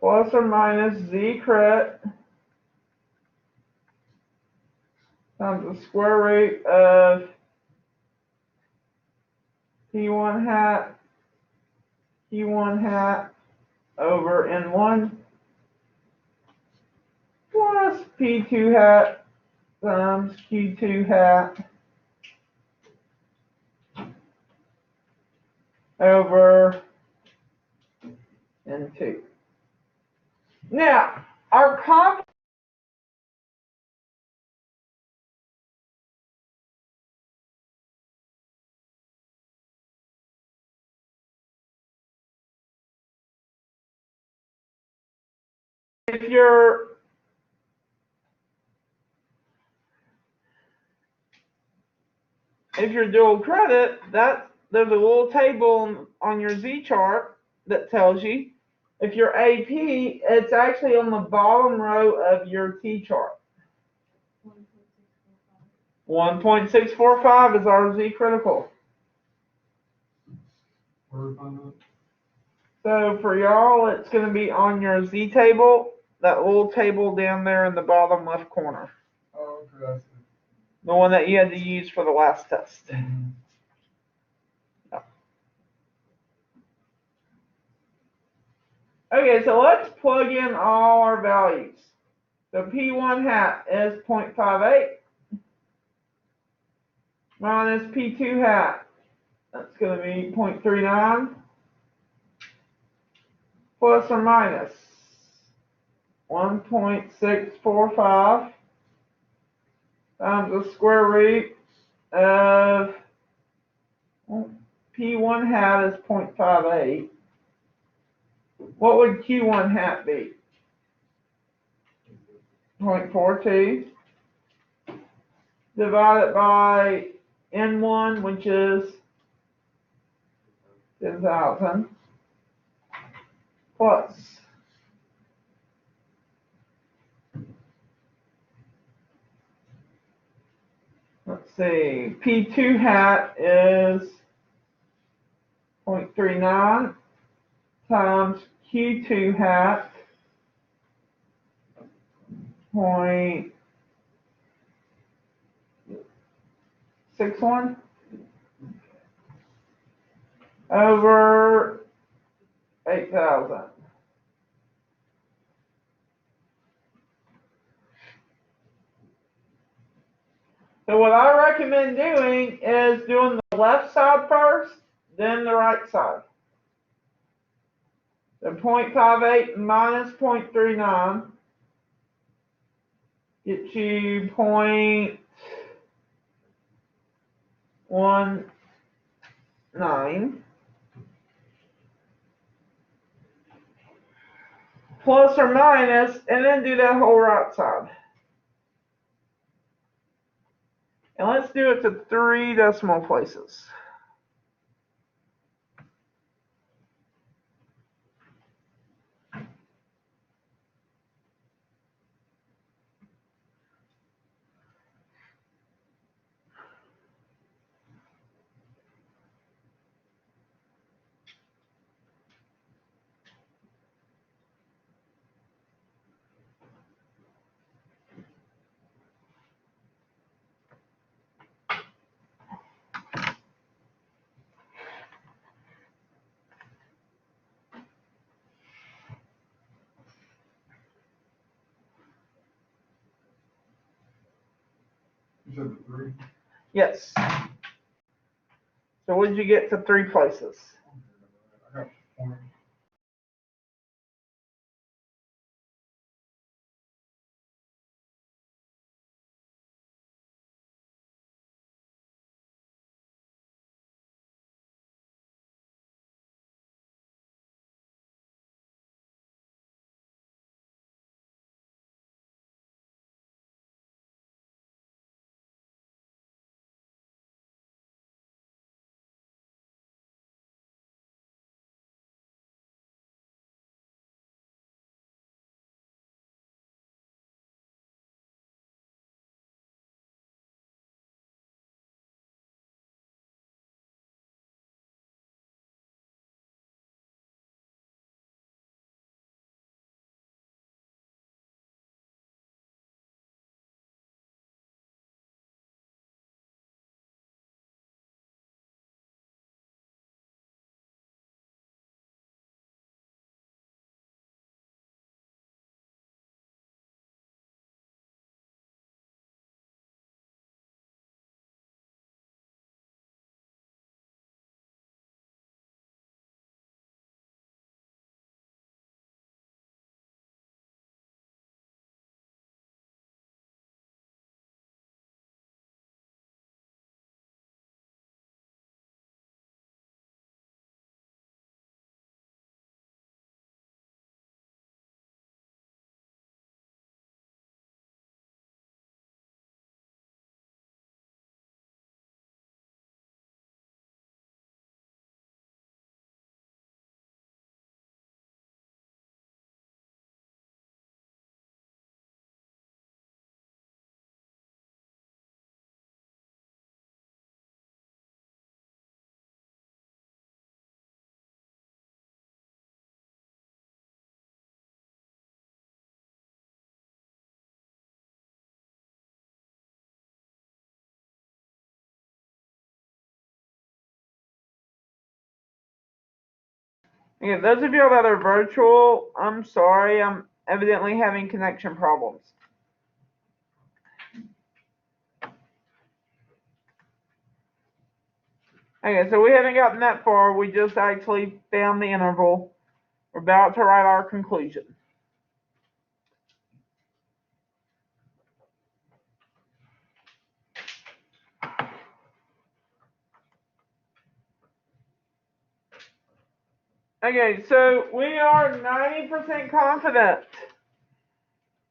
Plus or minus Z crit times the square root of P1 hat, Q1 hat over N1 plus P2 hat times Q2 hat over N2. Now, our comp if you're dual credit, there's a little table on your Z chart that tells you. If you're AP, it's actually on the bottom row of your T chart. 1.645 is our Z critical. Where do we find that? So for y'all, it's going to be on your Z table, that little table down there in the bottom left corner. Oh, okay, I see. The one that you had to use for the last test. Mhm. Okay, so let's plug in all our values. So P1 hat is 0.58 minus P2 hat. That's going to be 0.39 plus or minus 1.645 times the square root of P1 hat is 0.58. What would Q1 hat be? 0.42 divided by N1, which is 10,000, plus let's see, P2 hat is 0.39 times Q2 hat 0.61 over 8,000. So what I recommend doing is doing the left side first, then the right side. So 0.58 minus 0.39 gets you 0.19 plus or minus, and then do that whole right side. And let's do it to 3 decimal places. You said the 3? Yes. So what did you get to 3 places? I got 20. Okay, those of you that are virtual, I'm sorry, I'm evidently having connection problems. Okay, so we haven't gotten that far. We just actually found the interval. We're about to write our conclusion. Okay, so we are 90% confident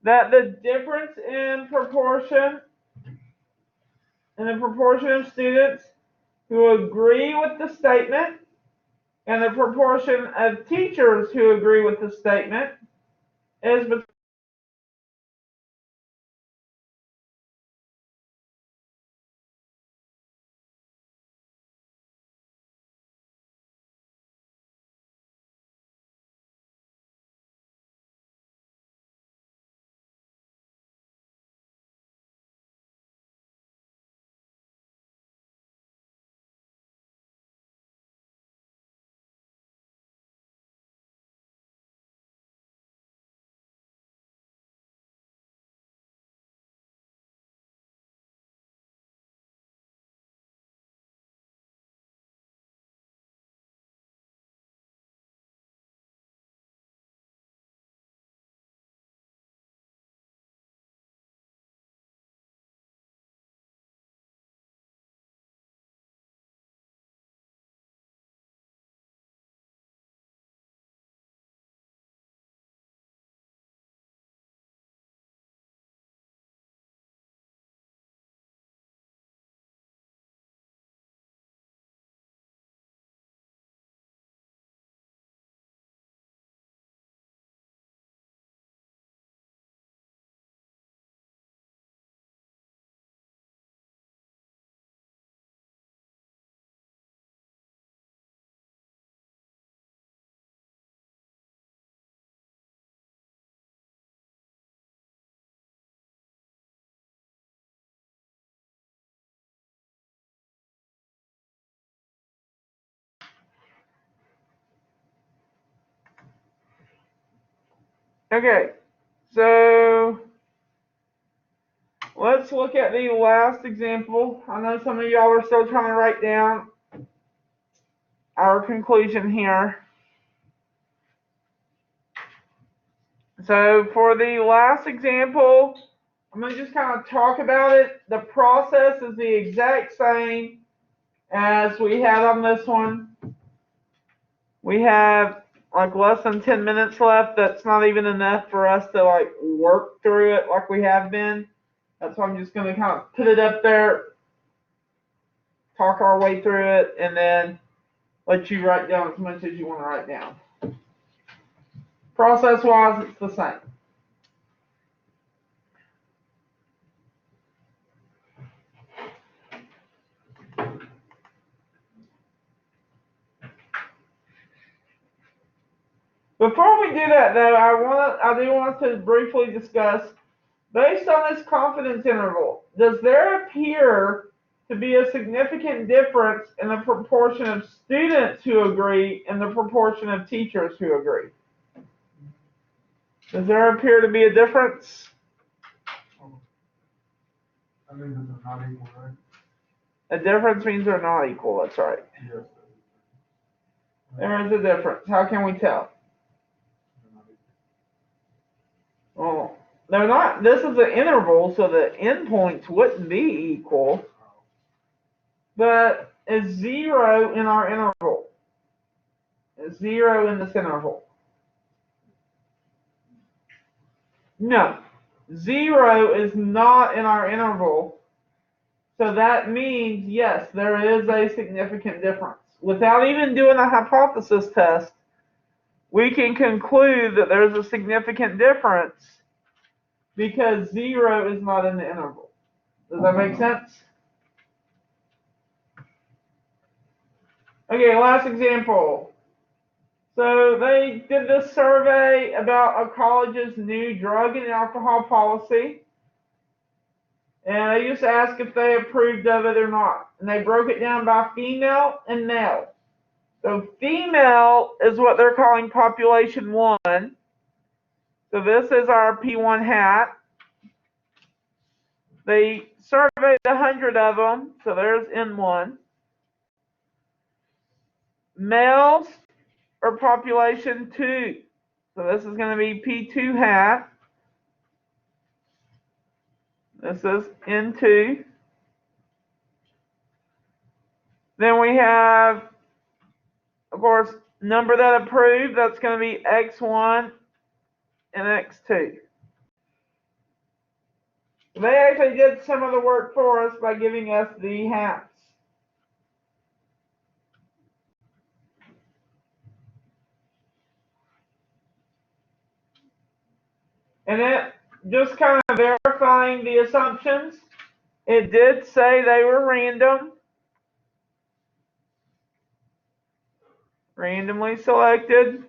that the difference in proportion of students who agree with the statement and the proportion of teachers who agree with the statement is between. Okay, so let's look at the last example. I know some of y'all are still trying to write down our conclusion here. So for the last example, I'm going to just kind of talk about it. The process is the exact same as we had on this one. We have like less than 10 minutes left. That's not even enough for us to like work through it like we have been. That's why I'm just going to kind of put it up there, talk our way through it, and then let you write down as much as you want to write down. Process-wise, it's the same. Before we do that, though, I do want to briefly discuss, based on this confidence interval, does there appear to be a significant difference in the proportion of students who agree and the proportion of teachers who agree? Does there appear to be a difference? I think this is not equal, right? A difference means they're not equal, that's right. Yes. There is a difference. How can we tell? Well, they're not. This is an interval, so the endpoints wouldn't be equal. But it's 0 in our interval. It's 0 in this interval. No, 0 is not in our interval. So that means, yes, there is a significant difference. Without even doing a hypothesis test, we can conclude that there's a significant difference because 0 is not in the interval. Does that make sense? Okay, last example. So they did this survey about a college's new drug and alcohol policy. And they just asked if they approved of it or not. And they broke it down by female and male. So female is what they're calling population 1. So this is our P1 hat. They surveyed 100 of them, so there's N1. Males are population 2. So this is going to be P2 hat. This is N2. Then we have, of course, number that approved. That's going to be X1 and X2. They actually did some of the work for us by giving us the hats. And it just kind of verifying the assumptions. It did say they were random, randomly selected.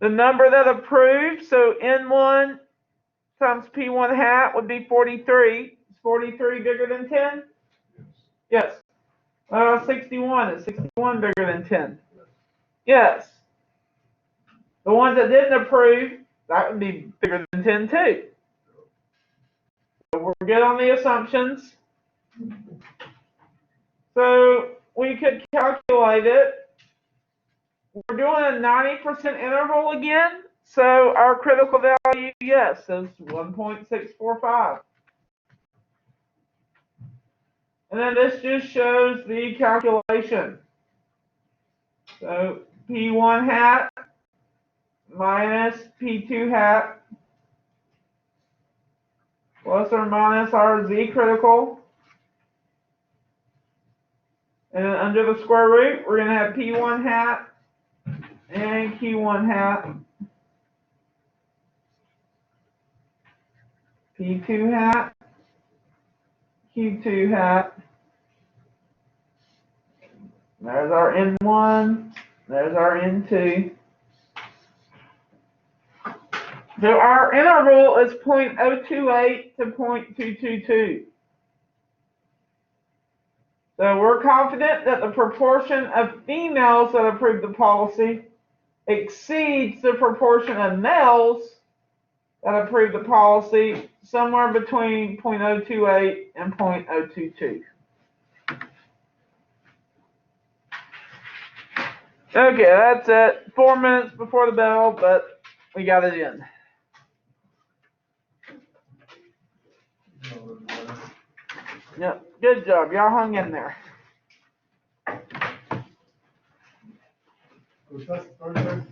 The number that approved, so N1 times P1 hat would be 43. Is 43 bigger than 10? Yes. 61. Is 61 bigger than 10? Yes. The ones that didn't approve, that would be bigger than 10 too. So we're good on the assumptions. So we could calculate it. We're doing a 90% interval again. So our critical value, yes, is 1.645. And then this just shows the calculation. So P1 hat minus P2 hat plus or minus our Z critical. And then under the square root, we're going to have P1 hat and Q1 hat. P2 hat, Q2 hat. There's our N1, there's our N2. So our interval is 0.028 to 0.222. So we're confident that the proportion of females that approve the policy exceeds the proportion of males that approve the policy, somewhere between 0.028 and 0.022. Okay, that's it. 4 minutes before the bell, but we got it in. Yep, good job. Y'all hung in there. Was that Thursday?